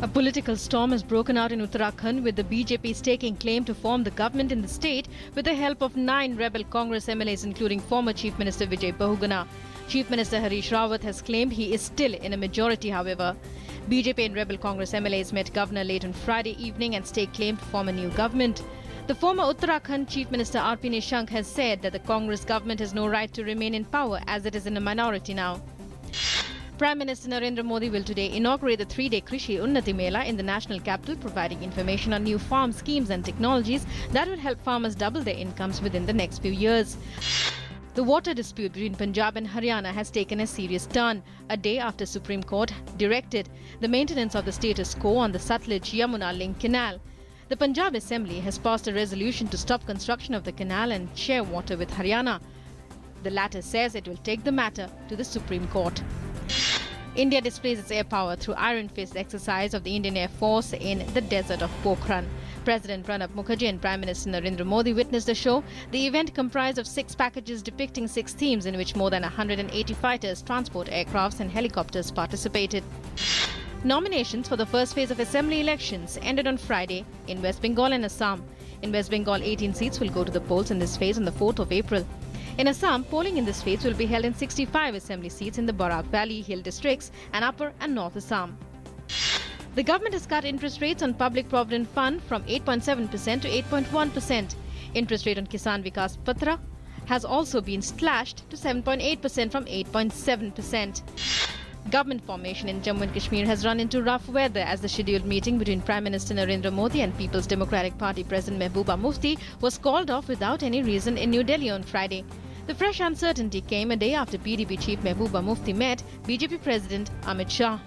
A political storm has broken out in Uttarakhand, with the BJP staking claim to form the government in the state with the help of 9 rebel Congress MLAs, including former Chief Minister Vijay Bahuguna. Chief Minister Harish Rawat has claimed he is still in a majority, however. BJP and rebel Congress MLAs met Governor late on Friday evening and staked claim to form a new government. The former Uttarakhand Chief Minister R.P. Nishank has said that the Congress government has no right to remain in power as it is in a minority now. Prime Minister Narendra Modi will today inaugurate the 3-day Krishi Unnati Mela in the national capital, providing information on new farm schemes and technologies that will help farmers double their incomes within the next few years. The water dispute between Punjab and Haryana has taken a serious turn, a day after Supreme Court directed the maintenance of the status quo on the Sutlej-Yamuna link canal. The Punjab Assembly has passed a resolution to stop construction of the canal and share water with Haryana. The latter says it will take the matter to the Supreme Court. India displays its air power through Iron Fist exercise of the Indian Air Force in the desert of Pokhran. President Pranab Mukherjee and Prime Minister Narendra Modi witnessed the show. The event comprised of 6 packages depicting 6 themes in which more than 180 fighters, transport aircrafts and helicopters participated. Nominations for the first phase of assembly elections ended on Friday in West Bengal and Assam. In West Bengal, 18 seats will go to the polls in this phase on the 4th of April. In Assam, polling in this phase will be held in 65 assembly seats in the Barak Valley Hill districts and Upper and North Assam. The government has cut interest rates on Public Provident Fund from 8.7% to 8.1%. Interest rate on Kisan Vikas Patra has also been slashed to 7.8% from 8.7%. Government formation in Jammu and Kashmir has run into rough weather as the scheduled meeting between Prime Minister Narendra Modi and People's Democratic Party President Mehbooba Mufti was called off without any reason in New Delhi on Friday. The fresh uncertainty came a day after PDP chief Mehbooba Mufti met BJP President Amit Shah.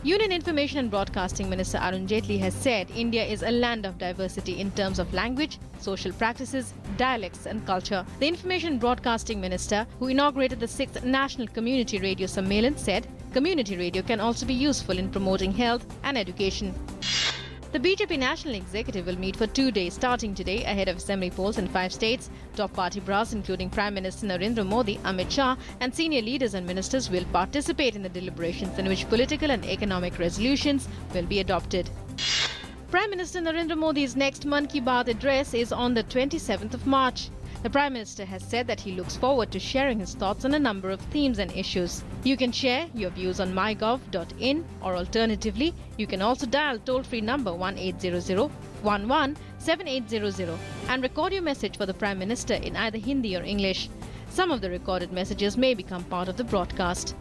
Union Information and Broadcasting Minister Arun Jaitley has said India is a land of diversity in terms of language, social practices, dialects and culture. The Information and Broadcasting Minister, who inaugurated the 6th National Community Radio Sammelan, said community radio can also be useful in promoting health and education. The BJP National Executive will meet for 2 days starting today ahead of assembly polls in 5 states. Top party brass including Prime Minister Narendra Modi, Amit Shah and senior leaders and ministers will participate in the deliberations in which political and economic resolutions will be adopted. Prime Minister Narendra Modi's next Mann Ki Baat address is on the 27th of March. The Prime Minister has said that he looks forward to sharing his thoughts on a number of themes and issues. You can share your views on mygov.in or alternatively, you can also dial toll-free number 1800-11-7800 and record your message for the Prime Minister in either Hindi or English. Some of the recorded messages may become part of the broadcast.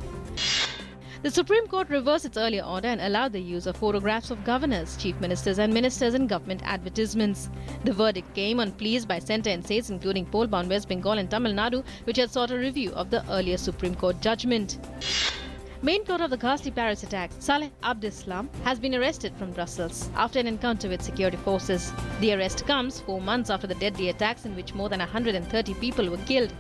The Supreme Court reversed its earlier order and allowed the use of photographs of governors, chief ministers and ministers in government advertisements. The verdict came on pleas by centre and states including poll-bound West Bengal and Tamil Nadu, which had sought a review of the earlier Supreme Court judgment. Main plot of the ghastly Paris attack, Saleh Abdeslam, has been arrested from Brussels after an encounter with security forces. The arrest comes 4 months after the deadly attacks in which more than 130 people were killed.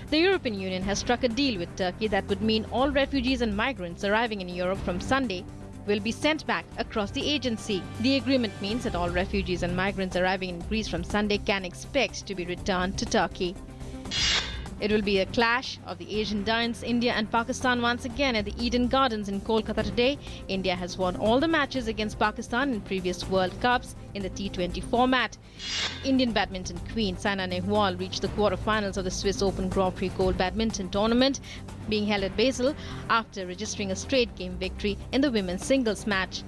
The European Union has struck a deal with Turkey that would mean all refugees and migrants arriving in Europe from Sunday will be sent back across the agency. The agreement means that all refugees and migrants arriving in Greece from Sunday can expect to be returned to Turkey. It will be a clash of the Asian giants India and Pakistan once again at the Eden Gardens in Kolkata today. India has won all the matches against Pakistan in previous World Cups in the T20 format. Indian badminton queen Saina Nehwal reached the quarter-finals of the Swiss Open Grand Prix Gold Badminton Tournament, being held at Basel after registering a straight game victory in the women's singles match.